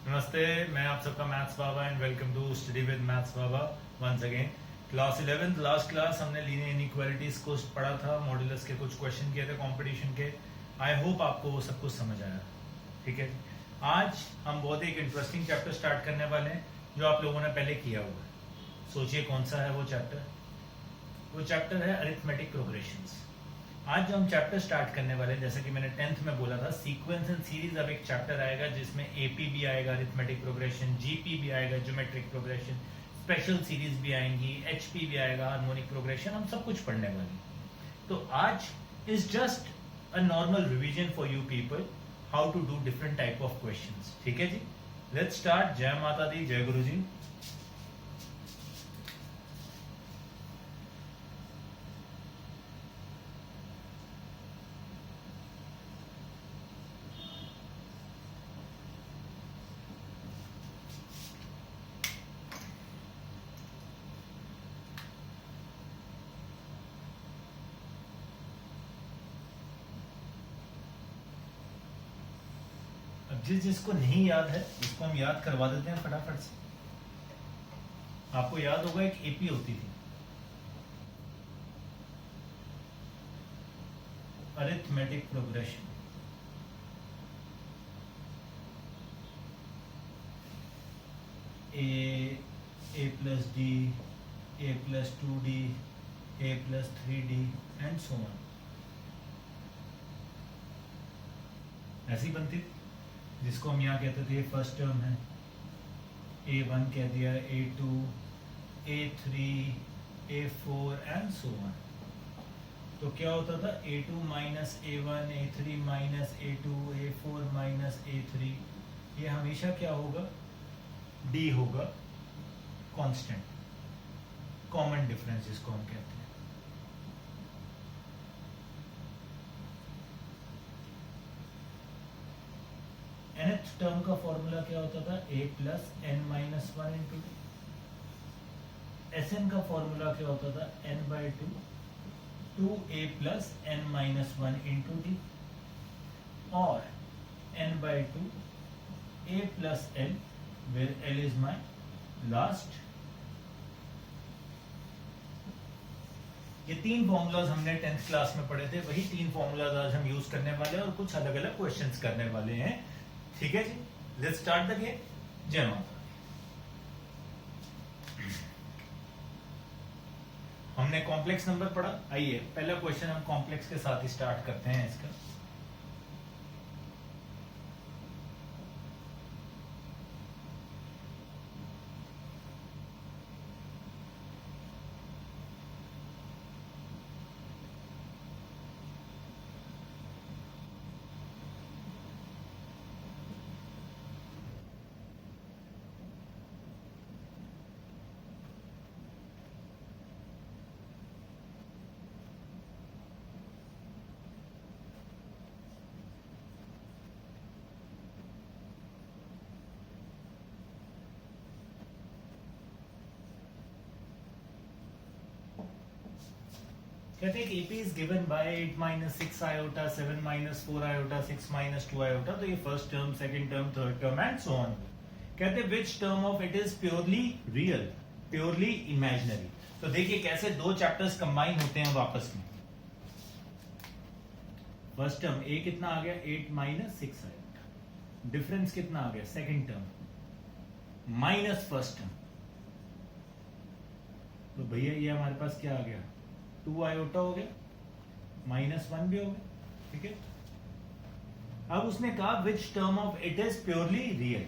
नमस्ते, मैं आप सबका maths Baba and welcome to study with maths Baba once अगेन। क्लास 11 लास्ट क्लास हमने लीनियर इनइक्वालिटीज को पढ़ा था, मॉड्यूलस के कुछ क्वेश्चन किए थे कंपटीशन के। आई होप आपको वो सब कुछ समझ आया। ठीक है, आज हम बहुत एक इंटरेस्टिंग चैप्टर स्टार्ट करने वाले हैं जो आप लोगों ने पहले किया हुआ है। सोचिए कौन सा है वो चैप्टर। वो चैप्टर है अरिथमेटिक प्रोग्रेशंस। आज जो हम चैप्टर स्टार्ट करने वाले हैं, जैसा कि मैंने 10th में बोला था, सीक्वेंस एंड सीरीज। अब एक चैप्टर आएगा जिसमें एपी भी आएगा, अरिथमेटिक प्रोग्रेशन, जीपी भी आएगा, ज्योमेट्रिक प्रोग्रेशन, स्पेशल सीरीज भी आएंगी, एचपी भी आएगा, हार्मोनिक प्रोग्रेशन, हम सब कुछ पढ़ने वाले हैं। तो आज is just a normal revision for you people how to do different type of questions. ठीक है जी, लेट्स स्टार्ट। जय माता दी, जय गुरु जी। जिसको नहीं याद है उसको हम याद करवा देते हैं फटाफट से। आपको याद होगा एक एपी होती थी, arithmetic progression. A plus D, A plus 2d, A plus 3d and so on. ऐसी बनती थी, जिसको हम यहाँ कहते थे फर्स्ट टर्म है। A1 कह दिया, A2, A3, A4 and so on. तो क्या होता था, A2 minus A1, A3 minus A2, A4 minus A3। ये हमेशा क्या होगा, D होगा, कांस्टेंट, कॉमन डिफरेंस जिसको हम कहते हैं। nth टर्म का फॉर्मूला क्या होता था, a plus n minus one into d. Sn का फॉर्मूला क्या होता था, n by two, 2a plus n minus one into d, और n by two, a plus l, where l is my last. ये तीन फॉर्मूलाज हमने 10th class में पढ़े थे, वही तीन फॉर्मूलाज आज हम यूज करने वाले हैं और कुछ अलग अलग क्वेश्चंस करने वाले हैं। ठीक है जी, लेट्स स्टार्ट द गेम। जय माता। हमने कॉम्प्लेक्स नंबर पढ़ा, आइए पहला क्वेश्चन हम कॉम्प्लेक्स के साथ ही स्टार्ट करते हैं इसका। कहते हैं AP is given by 8 minus 6 iota, 7 minus 4 iota, 6 minus 2 iota। तो ये first term, second term, third term and so on. कहते हैं which term of it is purely real, purely imaginary। तो देखिए कैसे दो चैप्टर्स कंबाइन होते हैं वापस में। फर्स्ट टर्म A कितना आ गया, 8 माइनस 6 आयोटा। डिफरेंस कितना आ गया, second term minus first term. तो भैया ये हमारे पास क्या आ गया, 2 आयोटा हो गया, माइनस 1 भी हो गया। ठीक है, अब उसने कहा which term of it is purely real.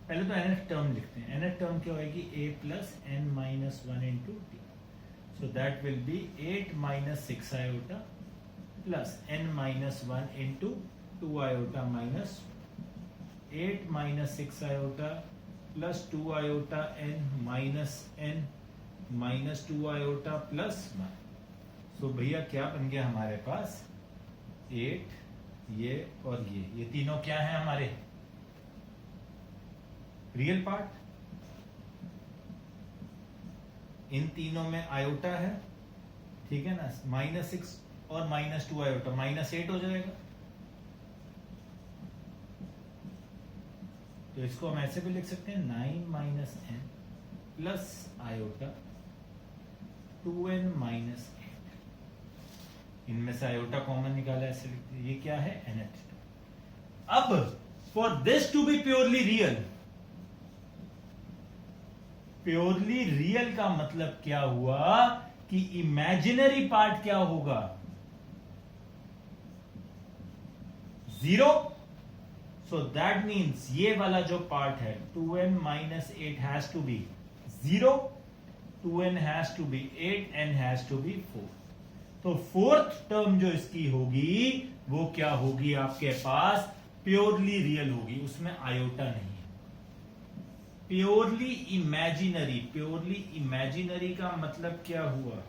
पहले तो nth टर्म लिखते हैं। nth टर्म क्या होगी, a plus n minus one into t. So that will be 8 minus 6 iota plus n minus one into 2 iota minus 8 minus 6 iota plus 2 iota n minus n minus 2 iota plus 1। So भैया क्या बन गया हमारे पास, 8, ये और ये तीनों क्या है हमारे रियल पार्ट। इन तीनों में आयोटा है, ठीक है ना, माइनस 6 और माइनस 2 आयोटा, माइनस 8 हो जाएगा। तो इसको हम ऐसे भी लिख सकते हैं 9 minus n plus iota 2n minus 8। इनमें से आयोटा कॉमन निकाला, ऐसे लिखते हैं। ये क्या है? NH2। अब for this to be purely real, purely real का मतलब क्या हुआ कि इमेजिनरी पार्ट क्या होगा? 0। सो दैट मीन्स ये वाला जो पार्ट है 2n minus 8 has to be 0, 2n has to be 8, n has to be 4। तो फोर्थ टर्म जो इसकी होगी वो क्या होगी? आपके पास प्योरली रियल होगी, उसमें आयोटा नहीं है। प्योरली इमेजिनरी, प्योरली इमेजिनरी का मतलब क्या हुआ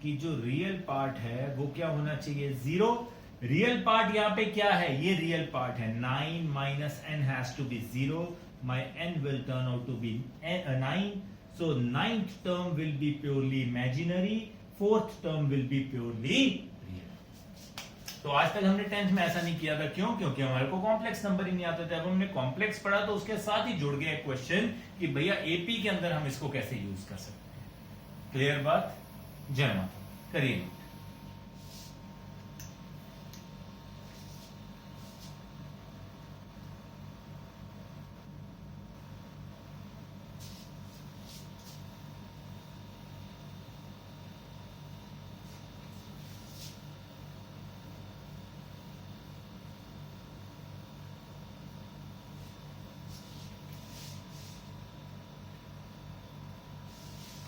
कि जो रियल पार्ट है वो क्या होना चाहिए? 0। रियल पार्ट यहां पे क्या है? ये रियल पार्ट है। 9 minus n has to be 0, my n will turn out to be 9, so ninth term will be purely imaginary, fourth term will be purely real। तो आज तक हमने 10th में ऐसा नहीं किया था। क्यों? क्योंकि हमारे को कॉम्प्लेक्स नंबर ही नहीं आते थे। अब हमने कॉम्प्लेक्स पढ़ा तो उसके साथ ही जुड़ गया क्वेश्चन कि भैया एपी के अंदर हम इसको कैसे यूज कर सकते हैं। क्लियर बात? जय माता। करिए।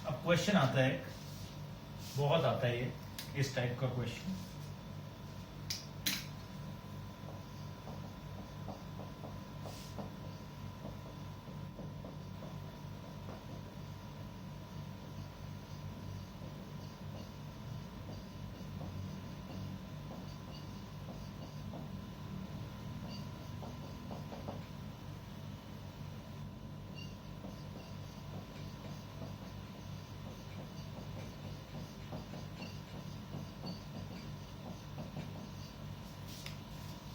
अब क्वेश्चन आता है, बहुत आता है ये, इस टाइप का question.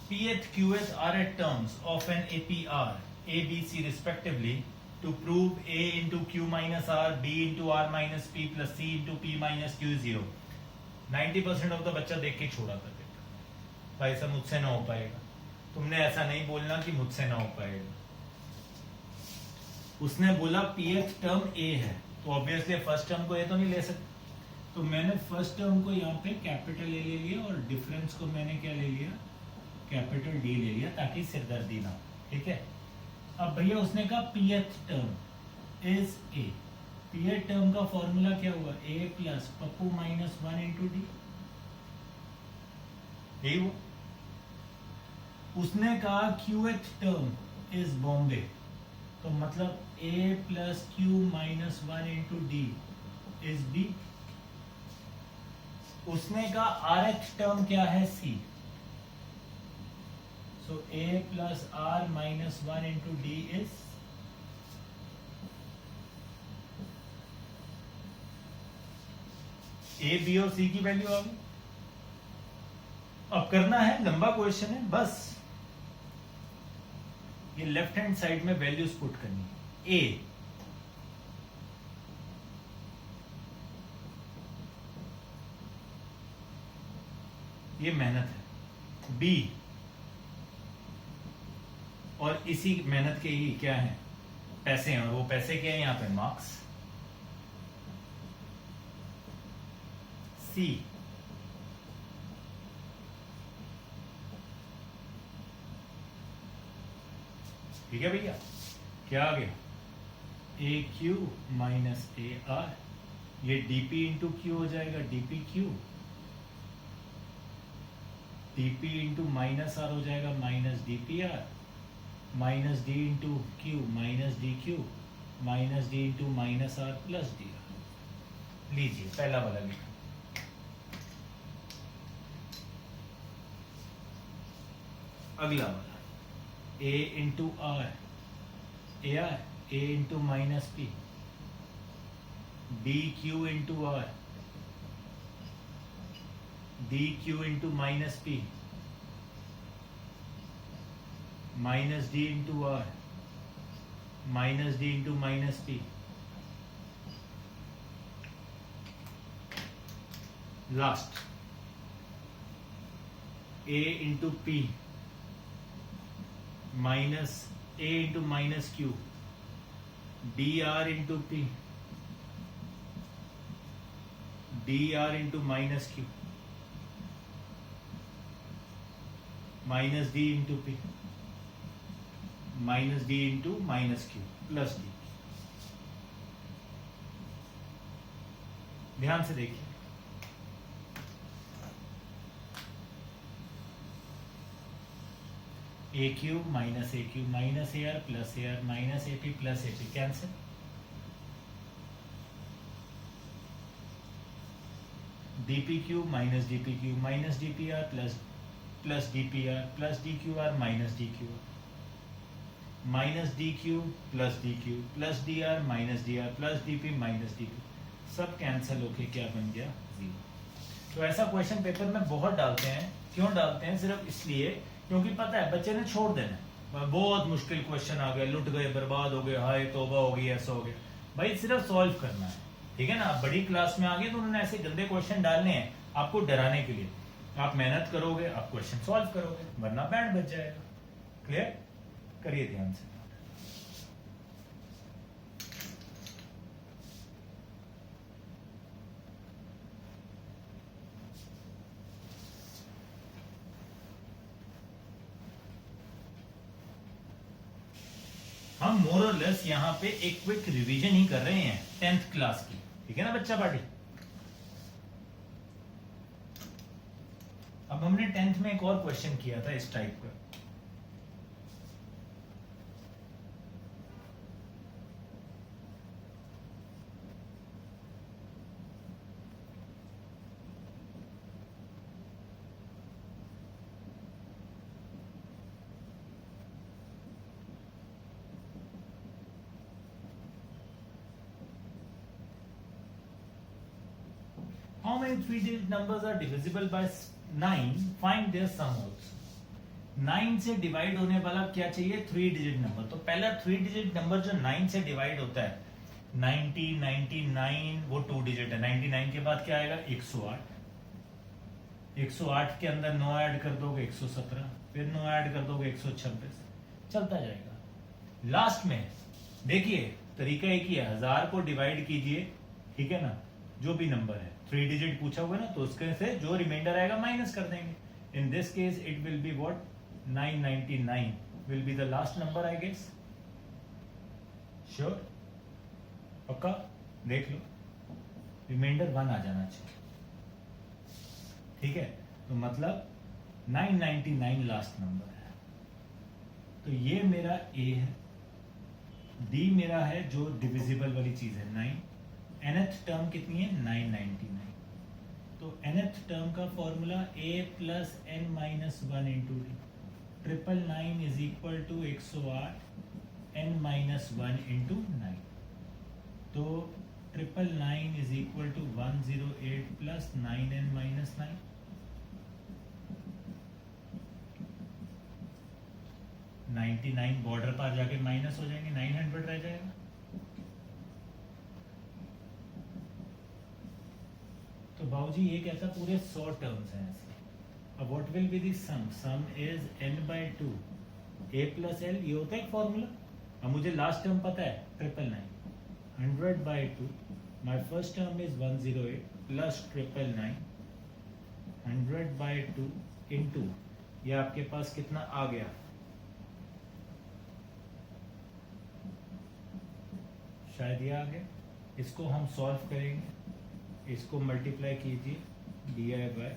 Pth, Qth are at terms of an APR A, B, C respectively to prove A into Q minus R, B into R minus P plus C into P minus Q is 0। 90% of the बच्चा देख के छोड़ा था बेटा, भाई साहब मुझसे ना हो पाएगा। तुमने ऐसा नहीं बोलना कि मुझसे ना हो पाएगा। उसने बोला Pth टर्म A है तो ऑब्वियसली फर्स्ट टर्म को A तो नहीं ले सकते, तो मैंने फर्स्ट टर्म को यहाँ पे कैपिटल A ले लिया और डिफरेंस को मैंने क्या ले लिया? कैपिटल डी ले लिया, ताकि सिरदर्दी ना हो। ठीक है। अब भैया उसने कहा Pth term is A। Pth term का फॉर्मूला क्या हुआ? A plus Pappu minus 1 into D. यही वो। उसने कहा Qth टर्म इज बॉम्बे, तो मतलब A plus Q minus 1 into D is B। उसने कहा Rth टर्म क्या है? C। So A plus R minus 1 into D is A, B और C की वैल्यू आ गई। अब करना है, लंबा क्वेश्चन है, बस ये लेफ्ट हैंड साइड में वैल्यूज पुट करनी है। A ये मेहनत है, B और इसी मेहनत के ही क्या है? पैसे हैं, और वो पैसे क्या है यहाँ पे? मार्क्स। सी ठीक है भैया, क्या आ गया? A q minus A r, ये डीपी इंटू क्यू हो जाएगा, dp q, dp into minus r हो जाएगा minus dp r, minus D into q minus D q, minus D into minus r plus d r. लीजिए पहला वाला लिखा। अगला वाला a into r, a r, a into minus p, d q into r, d q into minus p, minus D into r minus D into minus T, last A into P minus A into minus Q, D R into P D R into minus Q minus D into P minus D into minus Q plus D. ध्यान से देखिए, A cube minus A R plus A R minus A P plus A P cancel, DP cube minus D P R plus D P R plus D Q R minus D Q R minus D cube plus d are minus D R plus D P minus D P, सब cancel होके क्या बन गया, zero. तो ऐसा question paper में बहुत डालते हैं। क्यों डालते हैं? सिर्फ इसलिए क्योंकि पता है बच्चे ने छोड़ देना है, बहुत मुश्किल क्वेश्चन आ गए, लुट गए, बर्बाद हो गए, हाय तौबा हो गई, ऐसा हो गया। भाई सिर्फ सॉल्व करना है, ठीक है ना। आप बड़ी क्लास में आ गए तो उन्होंने ऐसे गंदे क्वेश्चन डालने हैं आपको डराने के लिए। आप मेहनत करोगे, आप क्वेश्चन सॉल्व करोगे, वरना बैंड बच जाएगा। क्लियर? करिए ध्यान से। हम मोर और लेस यहाँ पे एक क्विक रिवीजन ही कर रहे हैं 10th क्लास की, ठीक है ना बच्चा पार्टी। अब हमने 10th में एक और क्वेश्चन किया था इस टाइप का। How many three-digit numbers are divisible by 9? Find their sum also. 9 से डिवाइड होने वाला क्या चाहिए? 3 डिजिट नंबर। तो पहला 3 डिजिट नंबर जो 9 से डिवाइड होता है, 90, 99, वो 2 डिजिट है। 99 के बाद क्या आएगा? 108। 108 के अंदर 9 ऐड कर दोगे 117, फिर 9 ऐड कर दोगे 126, चलता जाएगा। लास्ट में देखिए तरीका एक ही है, 1000 को डिवाइड कीजिए, ठीक है ना, जो भी नंबर है 3 डिजिट पूछा हुआ ना, तो उसके से जो रिमाइंडर आएगा माइनस कर देंगे। In this case it will be what? 999 will be the last number I guess. Sure? पक्का? देख लो, रिमाइंडर 1 आ जाना चाहिए, ठीक है। तो मतलब 999 लास्ट नंबर है। तो ये मेरा ए है, डी मेरा है जो डिविजिबल वाली चीज है 9, nth टर्म कितनी है? 999। तो nth टर्म का formula a plus n minus 1 into d, 999 is equal to 108 n minus 1 into 9। तो 999 is equal to 108 plus 9n minus 9। Nine border पर जाके माइनस हो जाएंगे, 900 रह जाएगा। तो बाबूजी ये कहता पूरे 100 टर्म्स हैं ऐसे। अब what will be the sum? Sum is n by 2 a plus l, ये होता है एक फॉर्मूला। अब मुझे लास्ट टर्म पता है 999, 100 by 2, my first term is 108 plus 999, 100 by 2 into, ये आपके पास कितना आ गया? शायद ये आ गया। इसको हम सॉल्व करेंगे, इसको मल्टीप्लाई कीजिए DI/,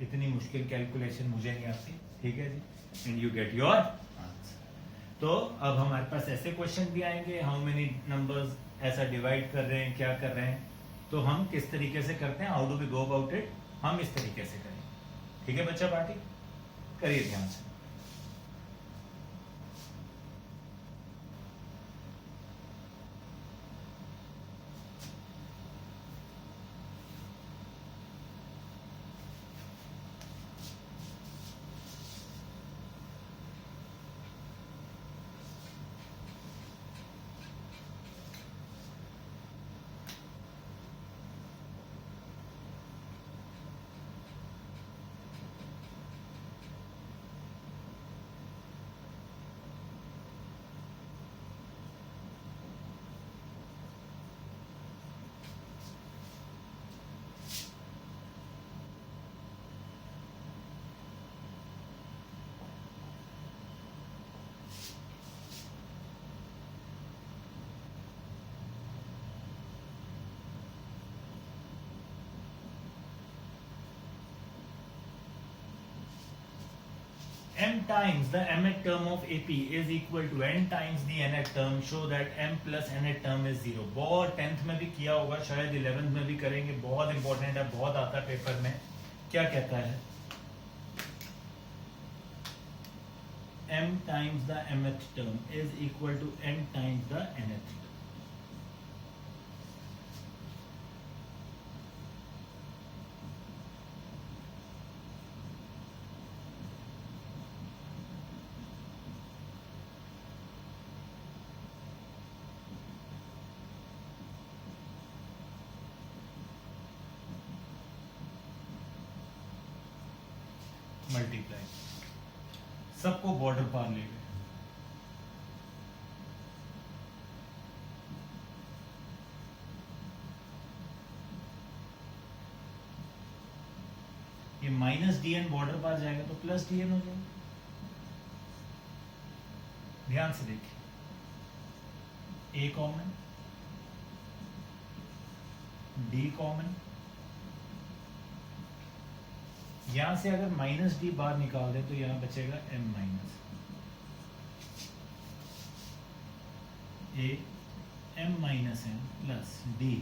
इतनी मुश्किल कैलकुलेशन मुझे नहीं आती, ठीक है जी, and you get your answer. तो अब हमारे पास ऐसे क्वेश्चन भी आएंगे, हाउ मेनी नंबर्स ऐसा डिवाइड कर रहे हैं, क्या कर रहे हैं, तो हम किस तरीके से करते हैं, how do we go about it, हम इस तरीके से करेंगे। ठीक है बच्चा पार्टी, करिए ध्यान से। m times the mth term of AP is equal to n times the nth term, show that m plus nth term is 0. बहुत 10th में भी किया होगा, शायद 11th में भी करेंगे, बहुत इंपॉर्टेंट है, बहुत आता है पेपर में. क्या कहता है? m times the mth term is equal to n times the nth term. Multiply, सबको बॉर्डर पार ले गए. ये माइनस डी एन बॉर्डर पार जाएगा तो प्लस डी एन हो जाएगा. ध्यान से देखिए, ए कॉमन, डी कॉमन, यहां से अगर माइनस डी बाहर निकाल दे तो यहां बचेगा m minus a, m minus m plus d.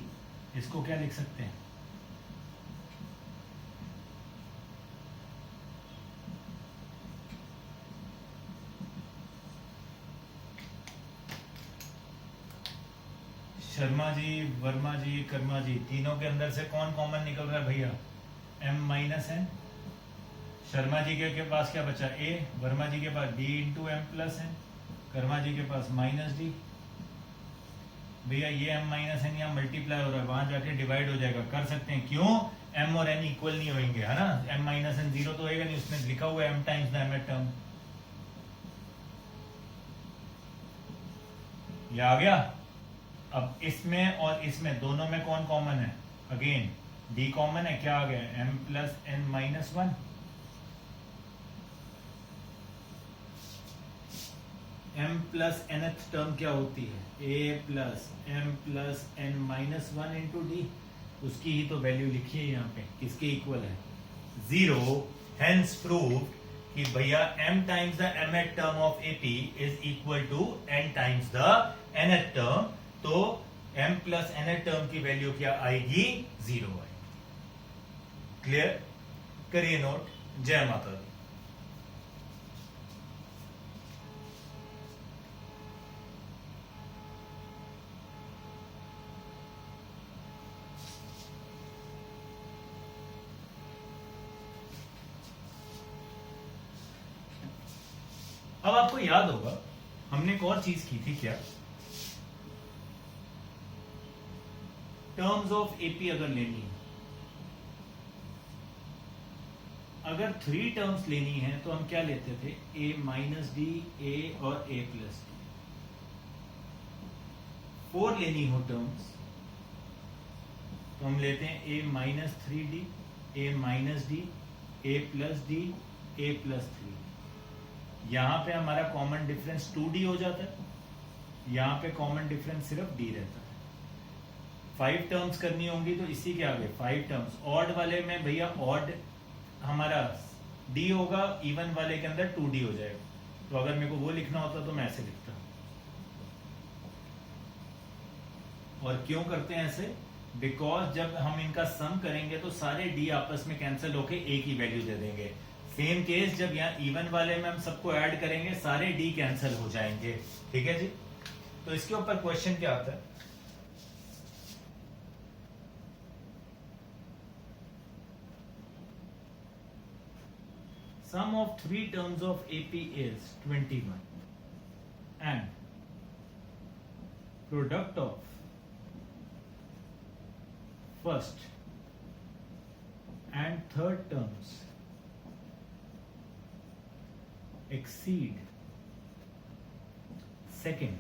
इसको क्या लिख सकते हैं? शर्मा जी, वर्मा जी, कर्मा जी, तीनों के अंदर से कौन कॉमन निकल रहा है भैया? m minus N. Sharma ji के पास क्या बचा? a. वर्मा जी के पास d इंटू M plus N. Karma ji के पास माइनस डी. भैया ये m माइनस एन यहाँ मल्टीप्लाई हो रहा है, वहां जाके डिवाइड हो जाएगा. कर सकते हैं, क्यों? m और n इक्वल नहीं होंगे, है ना. m माइनस एन 0 तो होएगा नहीं, उसमें लिखा हुआ है m times the mth term. ये आ गया. अब इसमें और इसमें दोनों में कौन कॉमन है? अगेन d कॉमन है. क्या आ गया? m plus n minus 1. m plus nth term क्या होती है? a plus m plus n minus 1 into d. उसकी ही तो वैल्यू लिखी है यहाँ पे, किसके इक्वल है? 0. हेंस प्रूव्ड कि भैया m times the mth term of AP is equal to n times the nth term. तो m प्लस nth टर्म की वैल्यू क्या आएगी? 0 आएगी. क्लियर? करिए नोट. जय माता दी. अब आपको याद होगा हमने एक और चीज की थी. क्या? टर्म्स ऑफ एपी अगर लेनी है, अगर 3 टर्म्स लेनी है तो हम क्या लेते थे? a माइनस डी, ए और a प्लस डी. 4 लेनी हो टर्म्स तो हम लेते हैं a minus 3d, a minus d, a plus D, a plus 3. यहां पे हमारा कॉमन डिफरेंस 2d हो जाता है, यहां पे कॉमन डिफरेंस सिर्फ d रहता है. 5 टर्म्स करनी होंगी तो इसी के आगे 5 टर्म्स. ऑड वाले में भैया ऑड हमारा d होगा, इवन वाले के अंदर 2d हो जाएगा. तो अगर मेरे को वो लिखना होता तो मैं ऐसे लिखता. और क्यों करते हैं ऐसे? बिकॉज जब हम इनका सम करेंगे तो सारे d आपस में कैंसिल होके a की वैल्यू दे देंगे. सेम केस जब यहाँ इवन वाले में हम सबको ऐड करेंगे, सारे d कैंसिल हो जाएंगे. ठीक है जी. तो इसके ऊपर क्वेश्चन क्या आता है? Sum of 3 terms of AP is 21 and product of first and third terms exceed second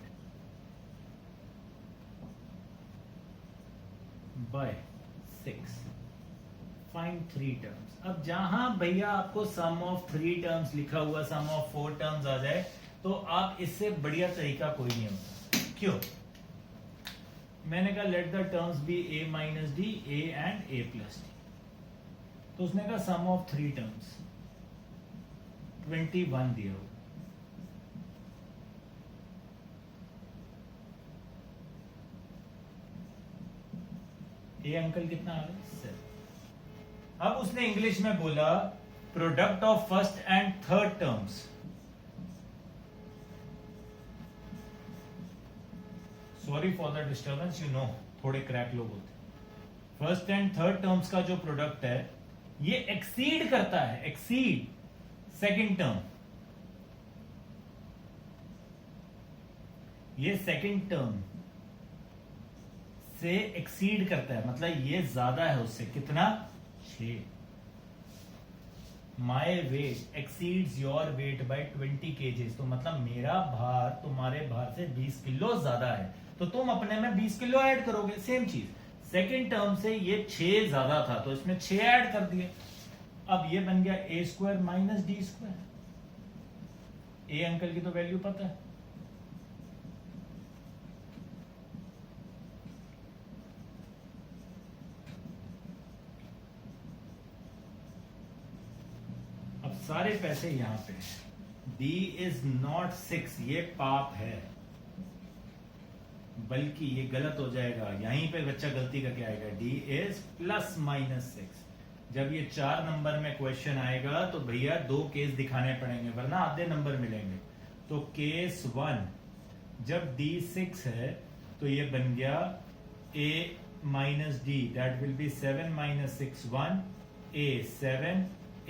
by 6. Find 3 terms. अब जहां भैया आपको सम ऑफ 3 टर्म्स लिखा हुआ, सम ऑफ 4 टर्म्स आ जाए तो आप इससे बढ़िया तरीका कोई नहीं होता. क्यों? मैंने कहा let the terms be a minus d, a and a plus d. तो उसने कहा सम ऑफ 3 टर्म्स. 21 दिया हुआ। ये अंकल कितना आ गया 7। अब उसने इंग्लिश में बोला product of first and third terms. Sorry for the disturbance, you know थोड़े क्रैक लोग होते हैं। फर्स्ट एंड थर्ड टर्म्स का जो प्रोडक्ट है ये एक्सीड करता है, एक्सीड सेकंड टर्म, ये सेकंड टर्म से एक्सीड करता है, मतलब ये ज्यादा है उससे। कितना? 6। My weight exceeds your weight by 20 kgs। तो मतलब मेरा भार तुम्हारे भार से 20 किलो ज्यादा है, तो तुम अपने में 20 किलो ऐड करोगे। सेम चीज सेकेंड टर्म से ये 6 ज्यादा था तो इसमें 6 ऐड कर दिए। अब ये बन गया a square minus D square. A uncle की तो वैल्यू पता है, अब सारे पैसे यहां पे। d इज नॉट 6, ये पाप है, बल्कि ये गलत हो जाएगा। यहीं पे बच्चा गलती करके आएगा। d is plus minus 6। जब ये 4 नंबर में क्वेश्चन आएगा तो भैया 2 केस दिखाने पड़ेंगे, वरना आधे नंबर मिलेंगे। तो केस 1, जब d 6 है तो ये बन गया a minus D, that will B 7 minus 6 1, a 7,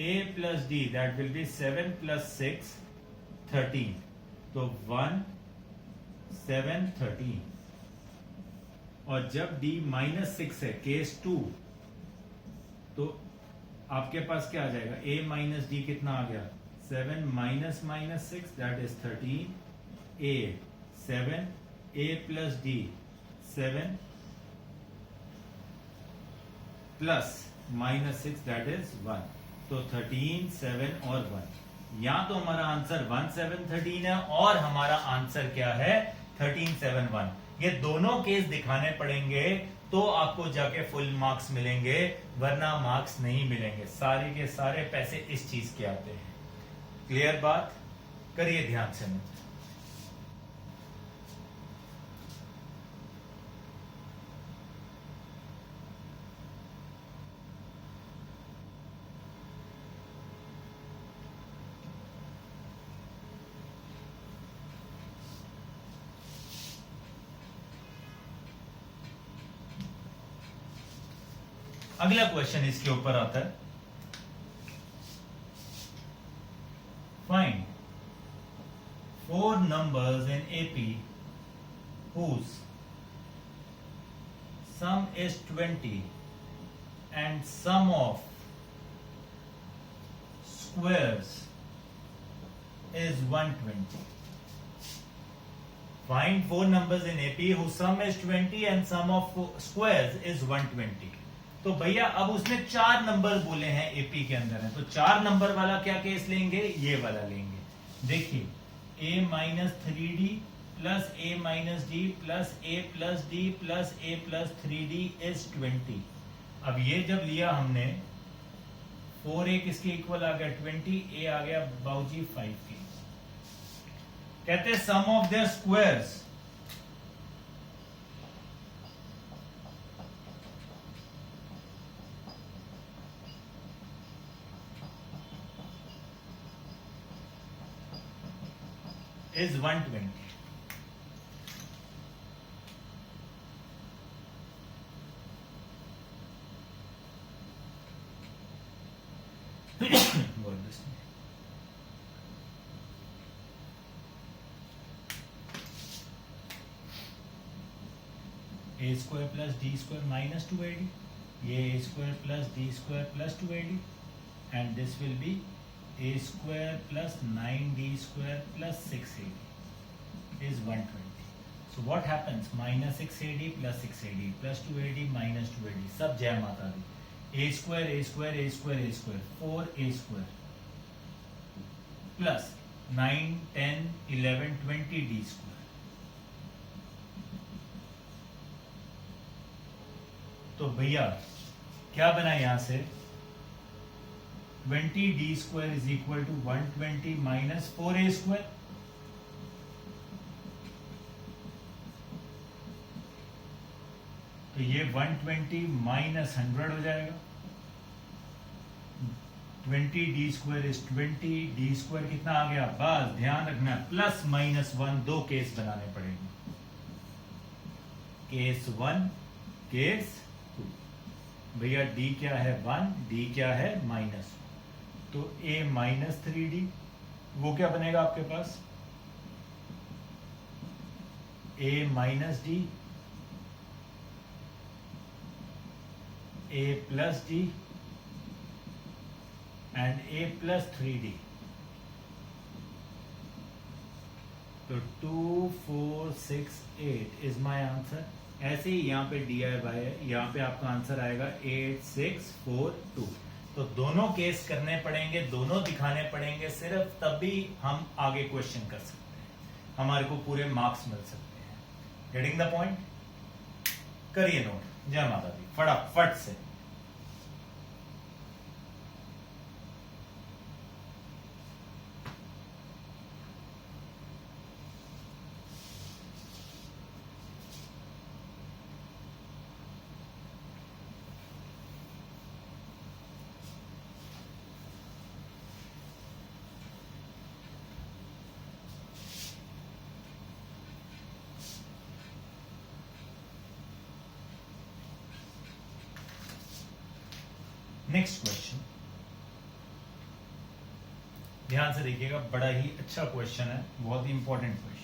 a plus d, that will B 7 plus 6 13। तो 1 7 13। और जब d माइनस 6 है केस 2, तो आपके पास क्या आ जाएगा? a माइनस डी कितना आ गया? 7 minus minus 6 that is 13, a 7, a plus D 7 plus minus 6 that is 1। तो 13 7 और 1। या तो हमारा आंसर 1 7 13 है और हमारा आंसर क्या है? 13 7 1। ये दोनों केस दिखाने पड़ेंगे तो आपको जाके फुल मार्क्स मिलेंगे, वरना मार्क्स नहीं मिलेंगे। सारे के सारे पैसे इस चीज के आते हैं। क्लियर बात? करिए ध्यान से। अगला क्वेश्चन इसके ऊपर आता है। Find 4 numbers in AP whose sum is 20 and sum of squares is 120. Find 4 numbers in AP whose sum is 20 and sum of squares is 120. तो भैया अब उसने 4 नंबर बोले हैं एपी के अंदर है, तो 4 नंबर वाला क्या केस लेंगे? ये वाला लेंगे। देखिए a minus 3d plus a minus D plus a plus D plus a plus 3d is 20। अब ये जब लिया हमने 4a किसके इक्वल आ गया? 20, a आ गया बाऊजी 5 के। कहते sum of their squares is 120. a square plus d square minus 2ad, ये a square plus d square plus 2ad, and this will be a square plus 9d square plus 6ad is 120. So what happens? Minus 6ad plus 6ad plus 2ad minus 2ad, सब जय माता दी। a square a square a square a square 4a square plus 9 10 11 20 d square। तो भैया क्या बना यहां से? 20d² is equal to 120 minus 4a²। तो ये 120 माइनस 100 हो जाएगा। 20d² इज 20d² कितना आ गया? बस ध्यान रखना प्लस माइनस 1 दो केस बनाने पड़ेंगे, केस 1 केस 2। भैया d क्या है 1, d क्या है -1, तो a माइनस 3d वो क्या बनेगा आपके पास? a minus d, a plus d and a plus 3d। तो 2 4 6 8 इज माई आंसर। ऐसे ही यहाँ पे DIY है, यहाँ पे आपका आंसर आएगा 8 6 4 2। तो दोनों केस करने पड़ेंगे, दोनों दिखाने पड़ेंगे, सिर्फ तभी हम आगे क्वेश्चन कर सकते हैं, हमारे को पूरे मार्क्स मिल सकते हैं। Getting the point? करिए नोट। जय माता दी, फटाफट से। नेक्स्ट क्वेश्चन ध्यान से देखिएगा, बड़ा ही अच्छा क्वेश्चन है, बहुत ही इंपॉर्टेंट क्वेश्चन।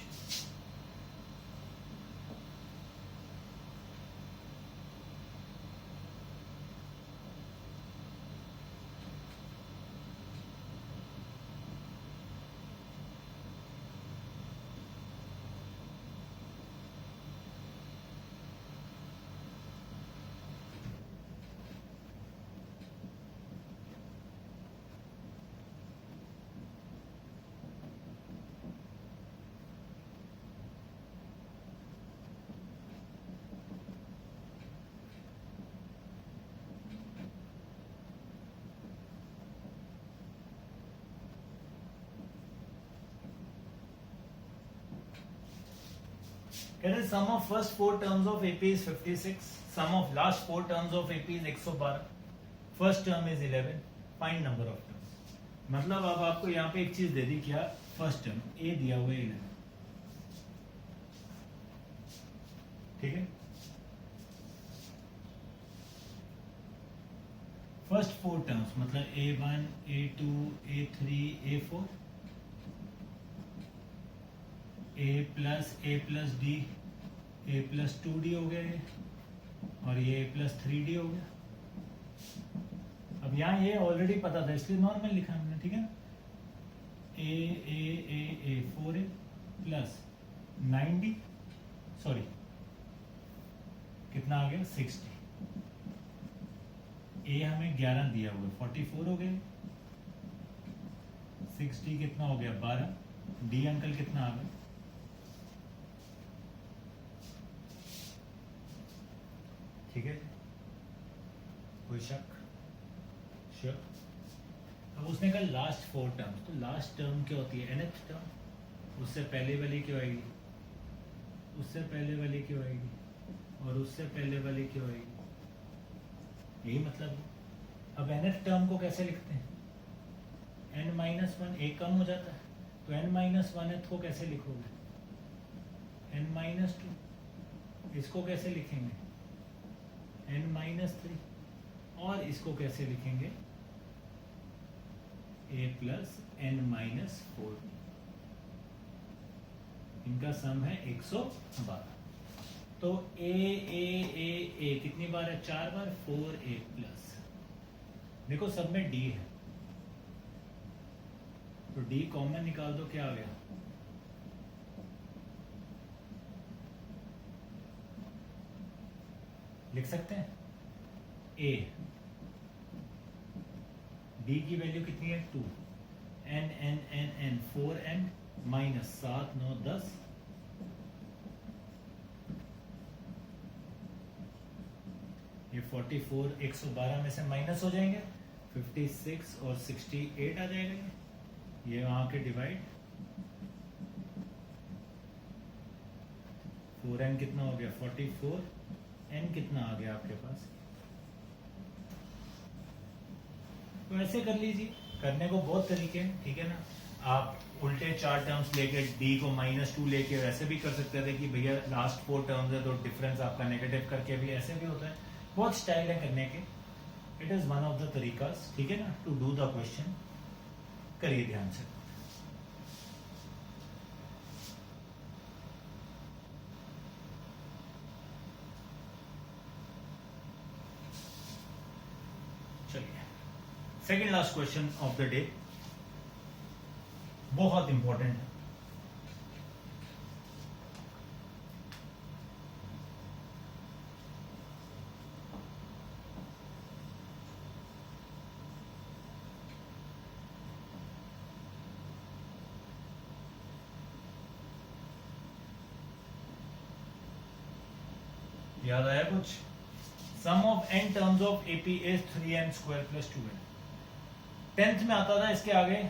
कहते हैं sum of first 4 terms of AP is 56, sum of last 4 terms of AP is 112, first term is 11, find number of terms। मतलब अब आपको यहाँ पे एक चीज दे दी, क्या? फर्स्ट टर्म A दिया हुआ है 11, ठीक है। फर्स्ट 4 टर्म्स मतलब A1 A2 A3 A4, a plus D, a plus 2d हो गया ये, और ये a प्लस 3d हो गया। अब यहाँ ये ऑलरेडी पता था इसलिए नॉर्मल लिखा हमने, ठीक है ना। a 4a plus 9d, sorry कितना आ गया 60। a हमें 11 दिया हुआ 44 हो गए, 6d कितना हो गया 12, d अंकल कितना आ गया? ठीक है, कोई शक? श्योर। अब उसने कहा लास्ट 4 टर्म्स, तो लास्ट टर्म क्या होती है? nth term. उससे पहले वाली क्यों आएगी, उससे पहले वाली क्यों आएगी, और उससे पहले वाली क्यों आएगी? यही मतलब है। अब nth टर्म को कैसे लिखते हैं? n-1, एक कम हो जाता है, तो n-1th को कैसे लिखोगे? n-2। इसको कैसे लिखेंगे? n-3। और इसको कैसे लिखेंगे? a plus n-4। इनका सम है 112। तो a कितनी बार है? 4 बार, 4a प्लस। देखो सब में d है, तो d कॉमन निकाल दो, क्या आ गया? लिख सकते हैं a, d की वैल्यू कितनी है 2, n 4n माइनस 7 9 10, ये 44 112 में से माइनस हो जाएंगे, 56 और 68 आ जाएगा, ये वहां के डिवाइड 4n कितना हो गया 44, n कितना आ गया आपके पास। तो ऐसे कर लीजिए, करने को बहुत तरीके हैं, ठीक है ना। आप उल्टे 4 टर्म्स लेके d को -2 लेके वैसे भी कर सकते थे कि भैया लास्ट 4 टर्म्स है तो डिफरेंस आपका नेगेटिव करके भी ऐसे भी होता है, बहुत स्टाइल है करने के। It is one of the तरीकास, ठीक है ना, टू डू द क्वेश्चन। करिए ध्यान से। चलिए second last question of the day, बहुत इंपॉर्टेंट है। याद आया कुछ? Sum of n terms of AP is 3n square plus 2n। 10th में आता था इसके आगे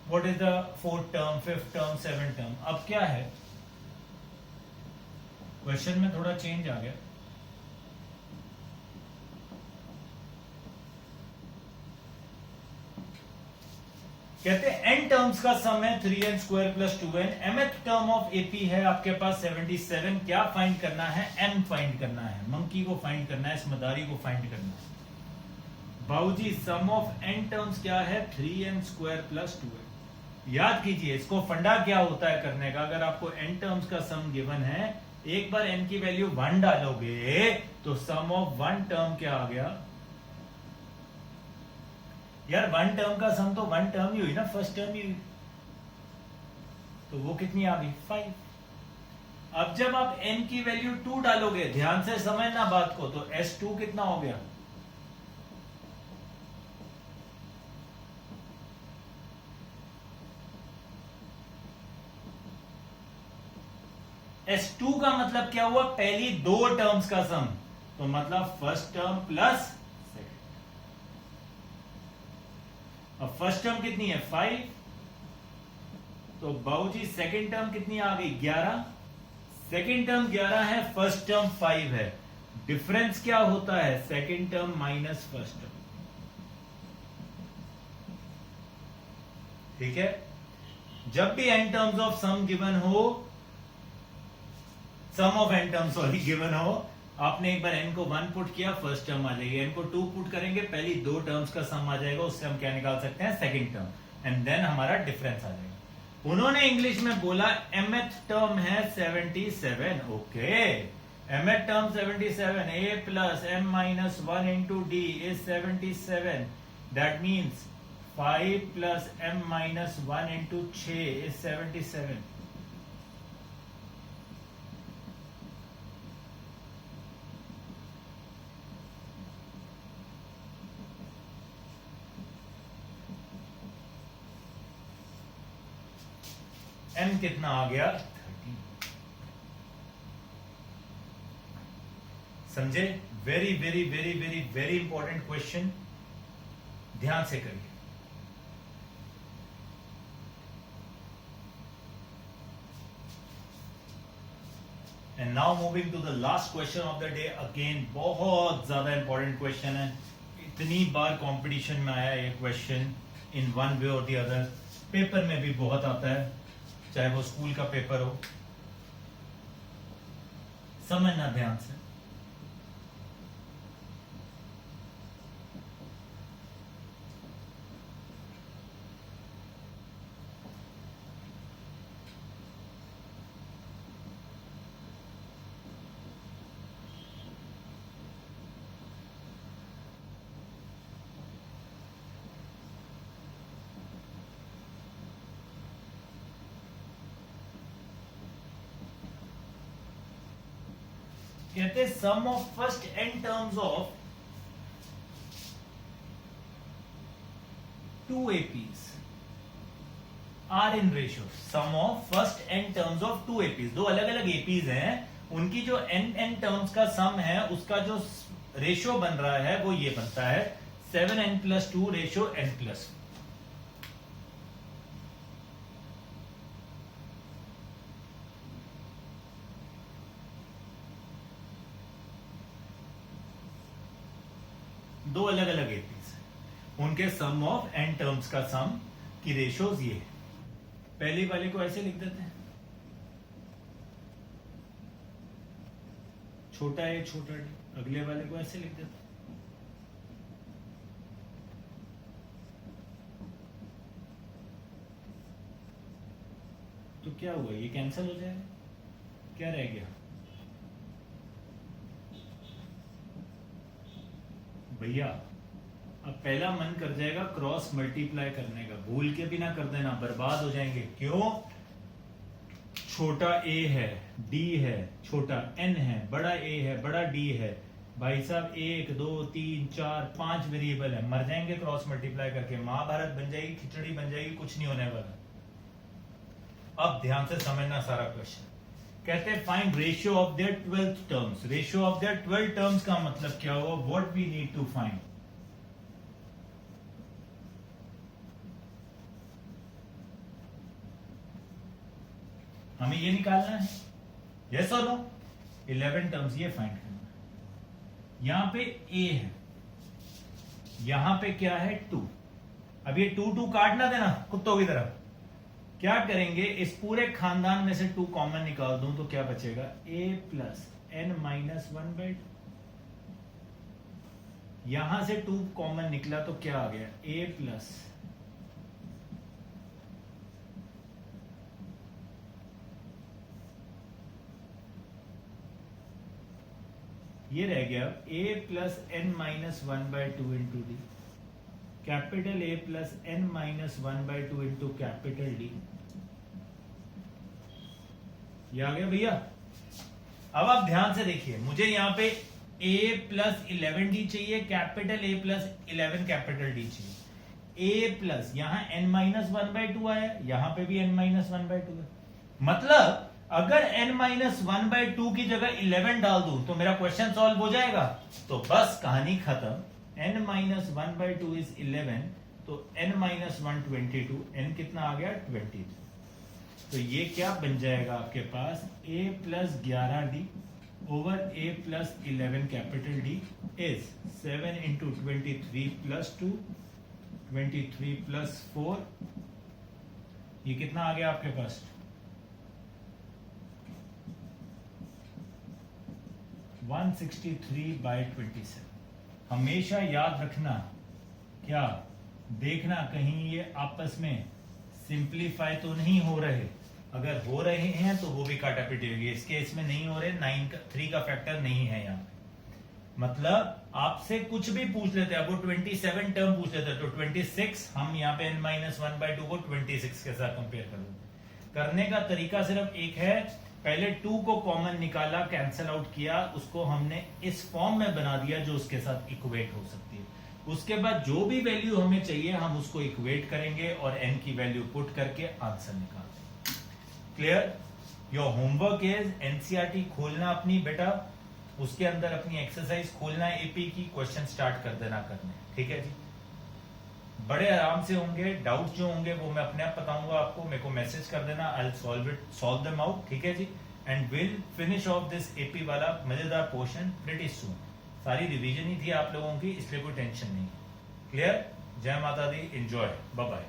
what is the 4th term, 5th term, 7th term. अब क्या है, क्वेश्चन में थोड़ा चेंज आ गया। कहते हैं n टर्म्स का सम है 3n square plus 2n। mth term of AP है आपके पास 77। क्या फाइंड करना है? m फाइंड करना है, मंकी को फाइंड करना है, इस मदारी को फाइंड करना है। बाबूजी सम ऑफ n टर्म्स क्या है? 3n square plus 2n। याद कीजिए इसको, फंडा क्या होता है करने का। अगर आपको n टर्म्स का सम गिवन है, एक बार n की वैल्यू 1 डालोगे तो सम ऑफ 1 टर्म क्या आ गया यार? 1 टर्म का सम तो 1 टर्म ही हुई ना, फर्स्ट टर्म ही हुई, तो वो कितनी आ गई? 5। अब जब आप n की वैल्यू 2 डालोगे, ध्यान से समझना बात को, तो S2 कितना हो गया? S2 का मतलब क्या हुआ? पहली 2 टर्म्स का सम, तो मतलब फर्स्ट टर्म प्लस सेकेंड। अब फर्स्ट टर्म कितनी है? 5, तो बाबूजी सेकेंड टर्म कितनी आ गई? 11। सेकेंड टर्म 11 है, फर्स्ट टर्म 5 है। डिफरेंस क्या होता है? Second term minus first term, ठीक है। जब भी n terms of sum given हो, sum of n term sorry given हो, आपने एक बार n को 1 पुट किया, फर्स्ट टर्म आ जाएगी। n को 2 पुट करेंगे, पहली 2 टर्म्स का सम आ जाएगा, उससे हम क्या निकाल सकते हैं? सेकंड टर्म, एंड देन हमारा डिफरेंस आ जाएगा। उन्होंने इंग्लिश में बोला mth टर्म है 77। Okay, mth term 77, a plus m minus 1 into d is 77। That means 5 plus m minus 1 into 6 is 77। m कितना आ गया? 30। समझे? Very very very very very important question, ध्यान से करिए। And now moving to the last question of the day. Again बहुत ज्यादा important question है, इतनी बार कंपटीशन में आया ये क्वेश्चन इन वन वे और द अदर। पेपर में भी बहुत आता है, चाहे वो स्कूल का पेपर हो। समझना ध्यान से। कहते sum of first n terms of 2 APs are in ratio. Sum of first n terms of 2 APs, दो अलग अलग APs हैं, उनकी जो n टर्म्स का सम है, उसका जो रेशियो बन रहा है वो ये बनता है 7n+2 रेशियो n+. दो अलग अलग एपीज है, उनके सम ऑफ n टर्म्स का सम की रेशियोज ये है. पहले वाले को ऐसे लिख देते हैं, छोटा ए छोटा डी. अगले वाले को ऐसे लिख देते हैं. तो क्या हुआ, ये कैंसिल हो जाएगा, क्या रह गया भैया. अब पहला मन कर जाएगा क्रॉस मल्टीप्लाई करने का, भूल के भी ना कर देना, बर्बाद हो जाएंगे. क्यों, छोटा ए है, डी है, छोटा एन है, बड़ा ए है, बड़ा डी है. भाई साहब 1 2 3 4 5 वेरिएबल है, मर जाएंगे क्रॉस मल्टीप्लाई करके. महाभारत बन जाएगी, खिचड़ी बन जाएगी, कुछ नहीं होने वाला. अब ध्यान से समझना सारा क्वेश्चन. कहते हैं find ratio of their 12th terms. Ratio of their 12 terms का मतलब क्या हुआ, what we need to find. हमें ये निकालना है, यस और नो. 11 टर्म्स ये फाइंड करना है. यहां पे a है, यहां पे क्या है 2. अब ये 2 2 काटना देना कुत्तों की तरह. क्या करेंगे, इस पूरे खानदान में से 2 कॉमन निकाल दूं तो क्या बचेगा, a+n-1/2. यहां से 2 कॉमन निकला तो क्या आ गया, a+, ये रह गया a+n-1/2 into D. Capital a+n-1/2 into capital D. ये आ गया भैया. अब आप ध्यान से देखिए, मुझे यहां पे a+11d चाहिए, कैपिटल a+11 कैपिटल डी चाहिए. a+ यहां n-1/2 आया, यहां पे भी n-1/2 है. मतलब अगर n-1/2 की जगह 11 डाल दूं तो मेरा क्वेश्चन सॉल्व हो जाएगा. तो बस कहानी खत्म. n-1/2 इज 11, तो n-1 22. n कितना आ गया, 23. तो ये क्या बन जाएगा आपके पास, a+11d over a+11 capital D is 7 into 23 + 2, 23 + 4. ये कितना आ गया आपके पास, 163/27. हमेशा याद रखना, क्या देखना कहीं ये आपस में सिंप्लीफाई तो नहीं हो रहे. अगर हो रहे हैं तो वो भी काटापीटी होगी. इस केस में नहीं हो रहे, 3 का फैक्टर नहीं है यहाँ पे. मतलब आपसे कुछ भी पूछ लेते हैं, वो 27 टर्म पूछ लेते हैं तो 26 हम यहाँ पे n-1/2 को 26 के साथ कंपेयर कर देते. करने का तरीका सिर्फ एक है, पहले 2 को कॉमन निकाला, कैंसिल आउट किया, उसको हमने इस फॉर्म में बना दिया जो उसके साथ इक्वेट हो सकती है. उसके बाद जो भी वैल्यू हमें चाहिए हम उसको इक्वेट करेंगे और n की वैल्यू पुट करके आंसर निकालते. Clear. Your homework is NCERT खोलना अपनी बेटा, उसके अंदर अपनी एक्सरसाइज खोलना, एपी की क्वेश्चन स्टार्ट कर देना करने. ठीक है जी, बड़े आराम से होंगे. डाउट्स जो होंगे वो मैं अपने आप बताऊंगा आपको, मेरे को मैसेज कर देना, I will solve them out. ठीक है जी, and will finish off this AP वाला मजेदार पोर्शन प्रीटी सून. सारी रिवीजन ही थी आप लोगों की, इसलिए कोई टेंशन नहीं. क्लियर. जय माता दी. एंजॉय. Bye bye.